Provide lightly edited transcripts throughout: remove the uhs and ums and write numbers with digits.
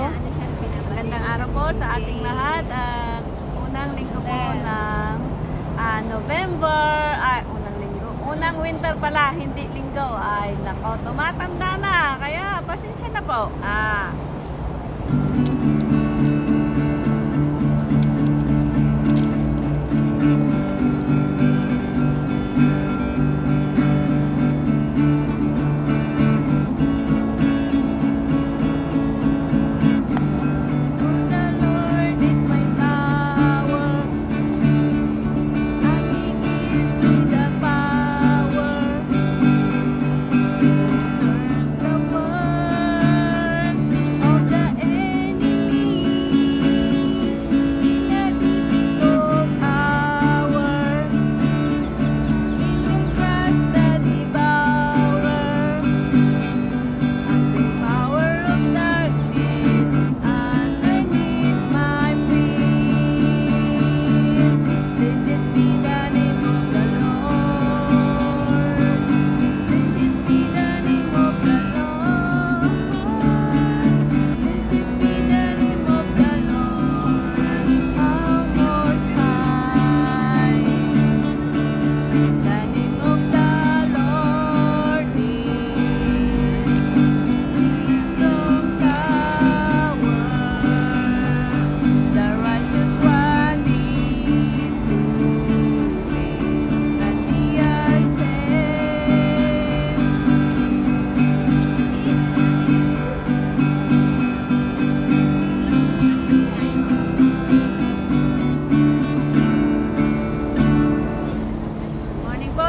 dito. Magandang araw po sa ating lahat. Unang linggo po ng November, unang winter pala, hindi linggo. Ay, nako, tumatanda na. Kaya, pasensya na po.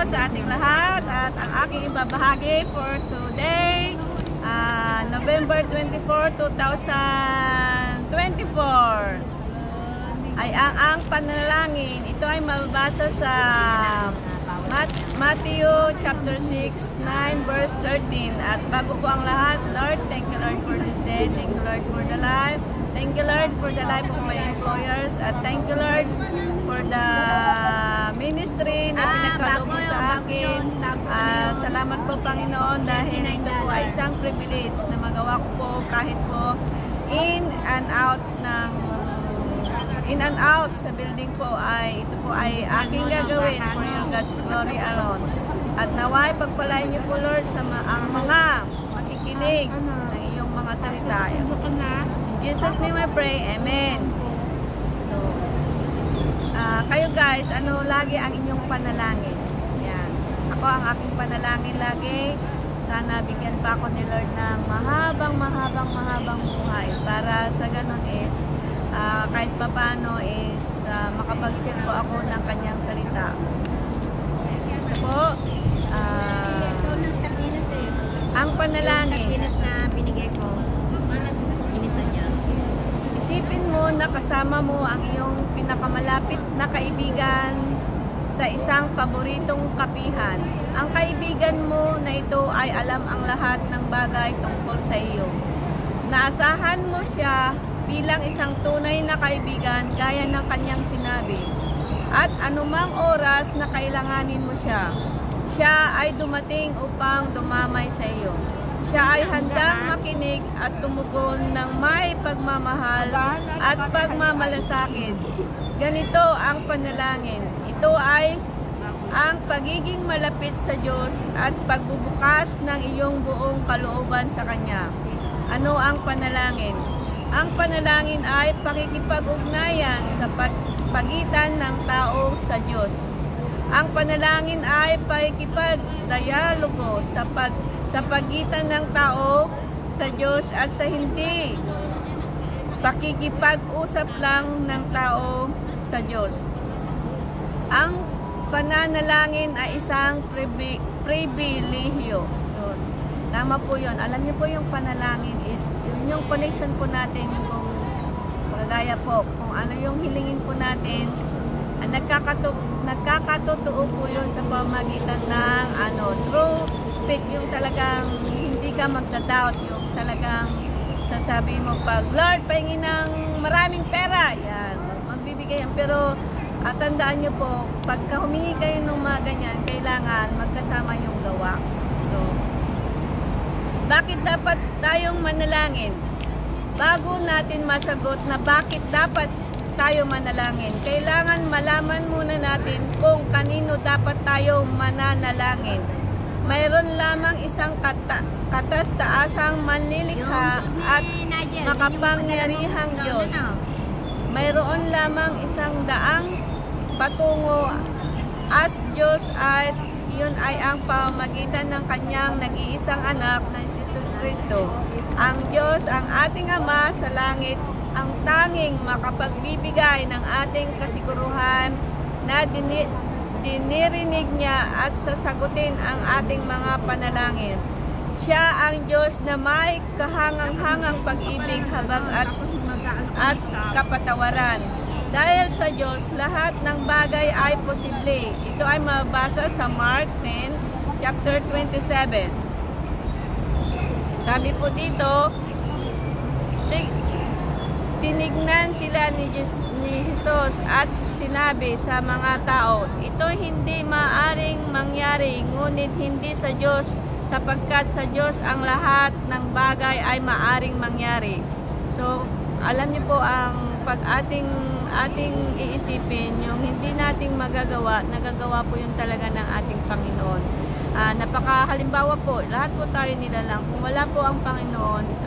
Sa ating lahat at ang aking ibabahagi for today, November 24, 2024 ay ang panalangin. Ito ay mababasa sa Matthew chapter 6, 9 verse 13. At bago po ang lahat, Lord, thank you Lord for this day. Thank you Lord for the life. Thank you Lord for the life of my employers. At thank you Lord for the ministry na pinagkaloob mo sa akin. Salamat po Panginoon dahil ito po ay isang privilege na magawa ko po kahit po in and out sa building po ay ito po ay aking gagawin for your God's glory alone. At naway pagpalain niyo po Lord sa ang mga makikinig ng iyong mga salita. In Jesus' name I pray, Amen. Kayo guys, ano lagi ang inyong panalangin? Yan. Ako ang aking panalangin lagi. Sana bigyan pa ako ni Lord ng mahabang buhay para sa ganun is kahit papano is makapag-share po ako ng kanyang salita. Ito po, ang panalangin. Isipin mo na kasama mo ang iyong pinakamalapit na kaibigan sa isang paboritong kapihan. Ang kaibigan mo na ito ay alam ang lahat ng bagay tungkol sa iyo. Naasahan mo siya bilang isang tunay na kaibigan gaya ng kanyang sinabi. At anumang oras na kailanganin mo siya, siya ay dumating upang dumamay sa iyo. Siya ay handang makinig at tumugon ng may pagmamahal at pagmamalasakit. Ganito ang panalangin. Ito ay ang pagiging malapit sa Diyos at pagbubukas ng iyong buong kalooban sa Kanya. Ano ang panalangin? Ang panalangin ay pakikipag-ugnayan sa pagitan ng tao sa Diyos. Ang panalangin ay pakikipag-dialogo sa pagitan ng tao sa Diyos at sa hindi pakikipag-usap lang ng tao sa Diyos. Ang pananalangin ay isang pribilehiyo. Tama po yun. Alam niyo po yung panalangin is yun yung connection po natin kung kagaya po kung ano yung hilingin po natin. Nagkakatotoo po yun sa pamagitan ng true faith, yung talagang hindi ka magda-doubt, yung talagang sasabihin mo pag Lord, pahingin ng maraming pera, yan, magbibigay yan. Pero tandaan nyo po, pagka humingi kayo ng mga ganyan, kailangan magkasama yung gawa. So, bakit dapat tayong manalangin? bago natin masagot na bakit dapat tayo manalangin. Kailangan malaman muna natin kung kanino dapat tayo mananalangin. Mayroon lamang isang kataas-taasang manlilikha at makapangyarihang Diyos. Mayroon lamang isang daang patungo as Diyos at yun ay ang pamamagitan ng kanyang nag-iisang anak na si Kristo. Ang Diyos, ang ating Ama sa langit, ang tanging makapagbibigay ng ating kasiguruhan na dinirinig niya at sasagutin ang ating mga panalangin. Siya ang Diyos na may kahangang-hangang pag-ibig, habag at kapatawaran. Dahil sa Diyos, lahat ng bagay ay posible. Ito ay mabasa sa Mark 10, chapter 27. Sabi po dito, tinignan sila ni Jesus at sinabi sa mga tao, ito hindi maaring mangyari, ngunit hindi sa Diyos, sapagkat sa Diyos ang lahat ng bagay ay maaring mangyari. So, alam niyo po, ang pag ating iisipin, yung hindi nating magagawa, nagagawa po yun talaga ng ating Panginoon. Napakahalimbawa po, lahat po tayo nilalang. Kung wala po ang Panginoon,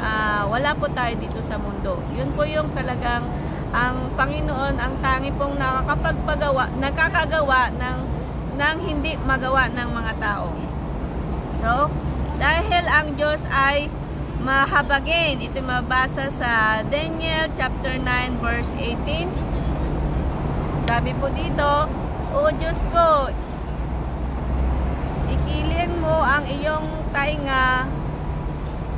wala po tayo dito sa mundo. Yun po yung talagang ang Panginoon, ang tangi pong nakakagawa ng hindi magawa ng mga tao. So, dahil ang Diyos ay mahabagin, ito mabasa sa Daniel chapter 9 verse 18. Sabi po dito, O Diyos ko, ikilin mo ang iyong tainga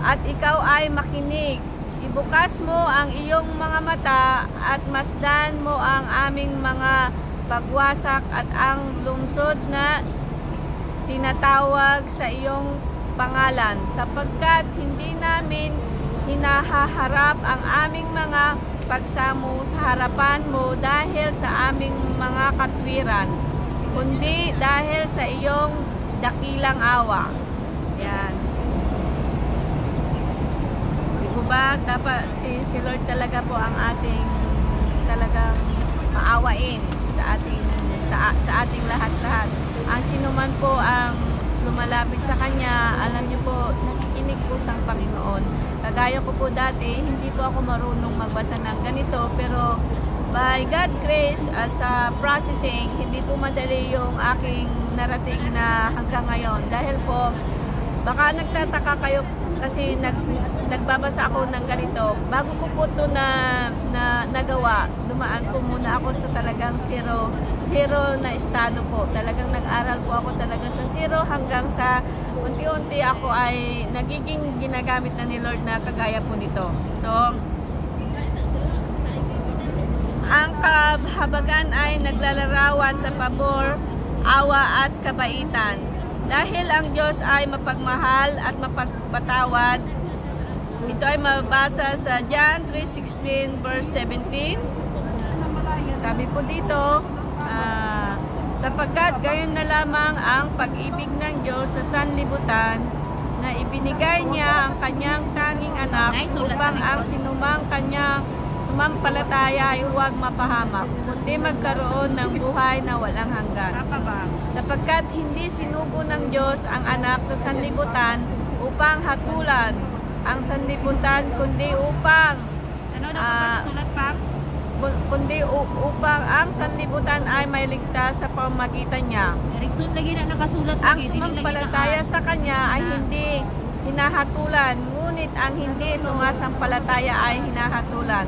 at ikaw ay makinig. Ibukas mo ang iyong mga mata at masdan mo ang aming mga pagwasak at ang lungsod na tinatawag sa iyong pangalan, sapagkat hindi namin hinahaharap ang aming mga pagsamo sa harapan mo dahil sa aming mga katwiran, kundi dahil sa iyong dakilang awa. Yan. Di po ba dapat si Lord talaga po ang ating talagang maawain sa ating lahat-lahat. Ang sinuman po ang lumalapit sa Kanya, alam niyo po, nakikinig po sa Panginoon. Kagaya ko po dati, hindi po ako marunong magbasa ng ganito, pero by God grace at sa processing, hindi po madali yung aking narating na hanggang ngayon. Dahil po, baka nagtataka kayo kasi nagbabasa ako ng ganito. Bago ko po ito na nagawa, dumaan po muna ako sa talagang zero na estado po. Talagang nag-aral po ako talaga sa zero hanggang sa unti-unti ako ay nagiging ginagamit na ni Lord na kagaya po nito. So, ang kahabagan ay naglalarawan sa pabor, awa at kabaitan. Dahil ang Diyos ay mapagmahal at mapagpatawad. Ito ay mabasa sa John 3:16 verse 17. Sabi po dito, sapagkat gayon na lamang ang pag-ibig ng Diyos sa sanlibutan na ibinigay niya ang kanyang tanging anak upang ang sinumang kanyang sumampalataya ay huwag mapahamak, kundi magkaroon ng buhay na walang hanggan. Sapagkat hindi sinugo ng Diyos ang anak sa sanlibutan upang hatulan ang sanlibutan, kundi upang ang sanlibutan ay may ligtas sa pamamagitan niya. Ang sumampalataya sa Kanya ay hindi hinahatulan, ngunit ang hindi sumasampalataya ay hinahatulan.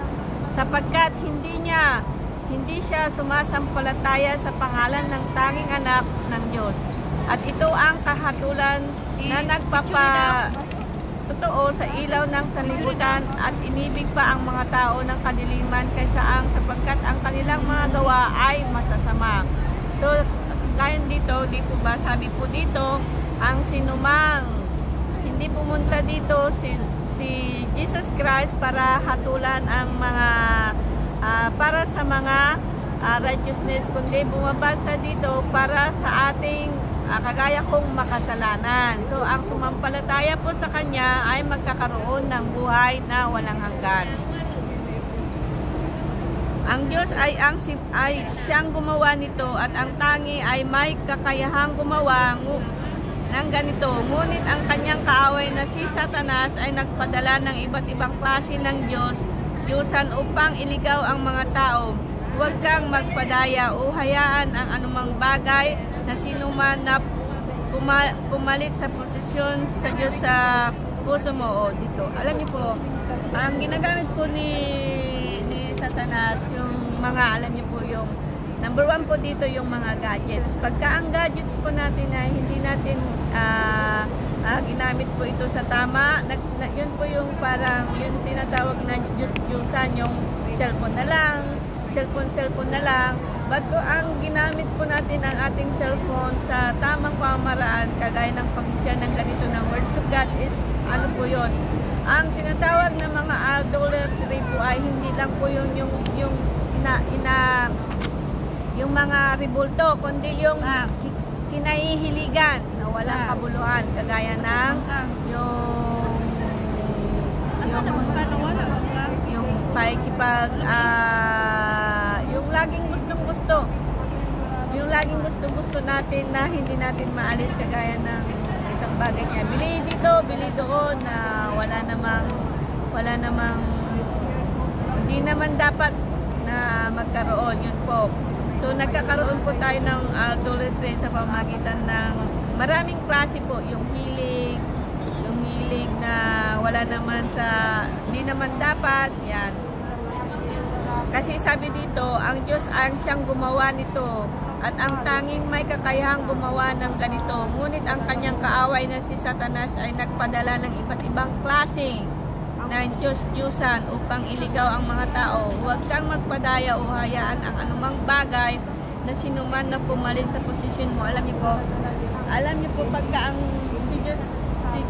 Sapagkat hindi siya sumasampalataya sa pangalan ng tanging anak ng Diyos. At ito ang kahatulan na nagpapatotoo sa ilaw ng sanlibutan at inibig pa ang mga tao ng kadiliman kaysa sapagkat ang kanilang mga gawa ay masasama. So, kaya dito ba sabi po dito, ang sinumang hindi pumunta dito si Jesus Christ para hatulan ang mga para sa mga righteousness, kundi bumabasa dito para sa ating kagaya kong makasalanan. So ang sumampalataya po sa Kanya ay magkakaroon ng buhay na walang hanggan. Ang Diyos ay siyang gumawa nito at ang tangi ay may kakayahang gumawa ng ganito. Ngunit ang kanyang kaaway na si Satanas ay nagpadala ng iba't ibang klase ng Diyosan upang iligaw ang mga tao. Huwag kang magpadaya o hayaan ang anumang bagay na sinuman na pumalit sa posisyon sa Diyos sa puso mo. Dito, alam niyo po, ang ginagamit po ni Satanas, yung mga, alam niyo po, yung number 1 po dito yung mga gadgets. Pagka ang gadgets po natin na hindi natin ginamit po ito sa tama, yun po yung parang yung tinatawag na Diyos-Diyosan, yung cellphone na lang. But kung ang ginamit po natin ang ating cellphone sa tamang pamamaraan, kagaya ng pag-share ng ganito ng words of God is, ano po yun? Ang tinatawag na mga idolatry po ay hindi lang po yung mga ribulto, kundi yung kinahihiligan na walang kabuluhan, kagaya ng yung pakikipag yung laging gustong-gusto natin na hindi natin maalis, kagaya ng isang bagay niya, bili dito, bili doon, na wala namang hindi naman dapat na magkaroon. Yun po. So nagkakaroon po tayo ng idolatry sa pamagitan ng maraming klase po, yung hilig na wala naman hindi naman dapat, yan. Kasi sabi dito, ang Diyos ang siyang gumawa nito at ang tanging may kakayahang gumawa ng ganito. Ngunit ang kanyang kaaway na si Satanas ay nagpadala ng iba't ibang klase ng Diyos-Diyosan upang iligaw ang mga tao. Huwag kang magpadaya o hayaan ang anumang bagay na sinuman na pumalit sa posisyon mo. Alam niyo po pagka ang si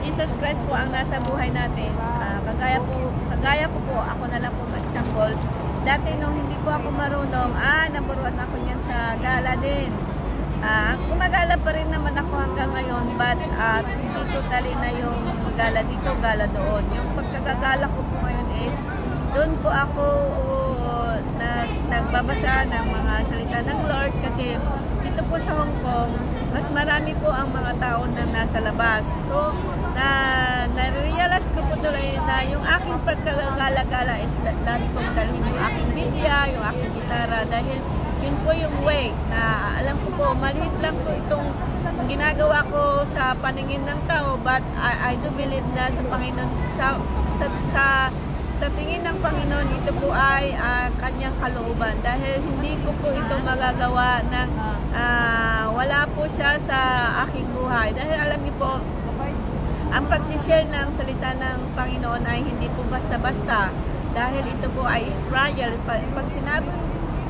Jesus Christ po ang nasa buhay natin, kagaya ko po, ako na lang po mag-example. Dati nung hindi po ako marunong, naburuan ako niyan sa gala din. Gumagala pa rin naman ako hanggang ngayon, but hindi totally na yung gala dito, gala doon. Yung pagkagagala ko po ngayon is, doon po ako nagbabasa ng mga salita ng Lord, kasi dito po sa Hong Kong, mas marami po ang mga tao na nasa labas. So, na-realize ko po tuloy na yung aking pagkagala-gala is lagi kong dalhin yung aking Biblia, yung aking gitara, dahil yun po yung way na alam ko po, maliit lang po itong ginagawa ko sa paningin ng tao, but I do believe na sa Panginoon, sa tingin ng Panginoon, ito po ay kanyang kalooban, dahil hindi ko po ito magagawa ng wala po siya sa aking buhay. Dahil alam niyo po, ang pag-share ng salita ng Panginoon ay hindi po basta-basta, dahil ito po ay fragile. Pag sinabi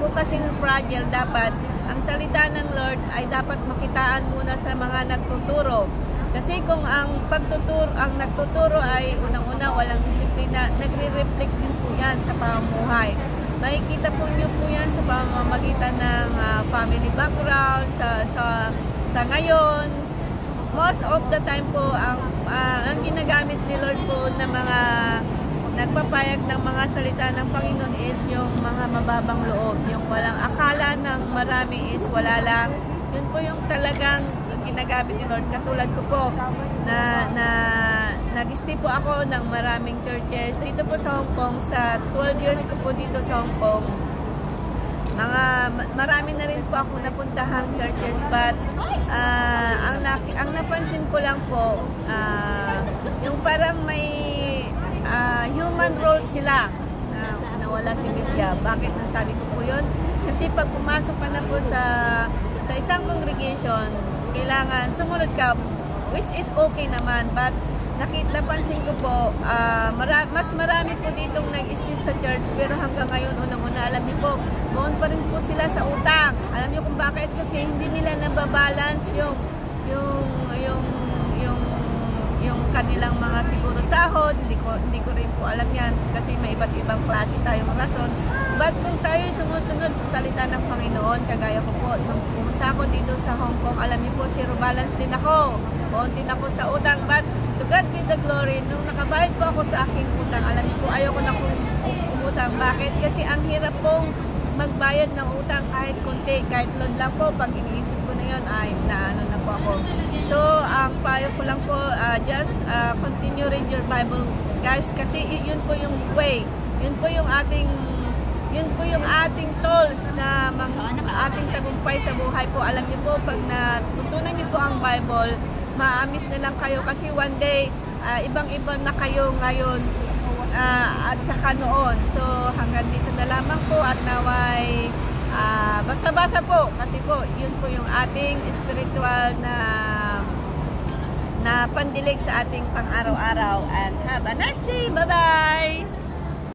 po kasing fragile, dapat ang salita ng Lord ay dapat makitaan muna sa mga nagtuturo. Kasi kung ang nagtuturo ay unang-una walang disiplina, nagre-reflect din po yan sa pamumuhay. Makikita po niyo po yan sa pamamagitan ng family background, sa ngayon. Most of the time po, ang ginagamit ni Lord po na mga nagpapayag ng mga salita ng Panginoon is yung mga mababang loob, yung walang akala ng marami is wala lang. Yun po yung talagang ginagamit ni Lord. Katulad ko po na nag-stay po ako ng maraming churches dito po sa Hong Kong. Sa 12 years ko po dito sa Hong Kong, marami na rin po ako napuntahang churches, but ang napansin ko lang po, yung parang may human role sila na wala si Biblia. Bakit nasabi ko po yun? Kasi pag pumasok ka na po sa isang congregation, kailangan sumunod ka, which is okay naman, but napansin ko po, mas marami po ditong nag-stay sa church, pero hanggang ngayon, unang-una, alam niyo po, doon pa rin po sila sa utang. Alam niyo kung bakit? Kasi hindi nila nababalance yung kanilang mga siguro sahod, hindi ko rin po alam yan kasi may iba't ibang klase tayong rason. But kung tayo sumusunod sa salita ng Panginoon, kagaya ko po, nung pumunta ako dito sa Hong Kong, alam niyo po, zero balance din ako. Buon din ako sa utang, but to God be the glory, nung nakabayad po ako sa aking utang, alam niyo po, ayoko na kong umutang. Bakit? Kasi ang hirap pong magbayad ng utang kahit kunti, kahit loan lang po, pag iniisip ko na yun, ay naano na po ako. So, ang payo ko lang po, just continue read your Bible, guys, kasi yun po yung way, yun po yung ating tools na ating tagumpay sa buhay po. Alam niyo po, pag natutunan niyo po ang Bible, maamis na lang kayo kasi one day, ibang-ibang na kayo ngayon at saka noon. So hanggang dito na lamang po at naway basa-basa po kasi po yun po yung ating spiritual na pandilig sa ating pang-araw-araw, and have a nice day. Bye-bye!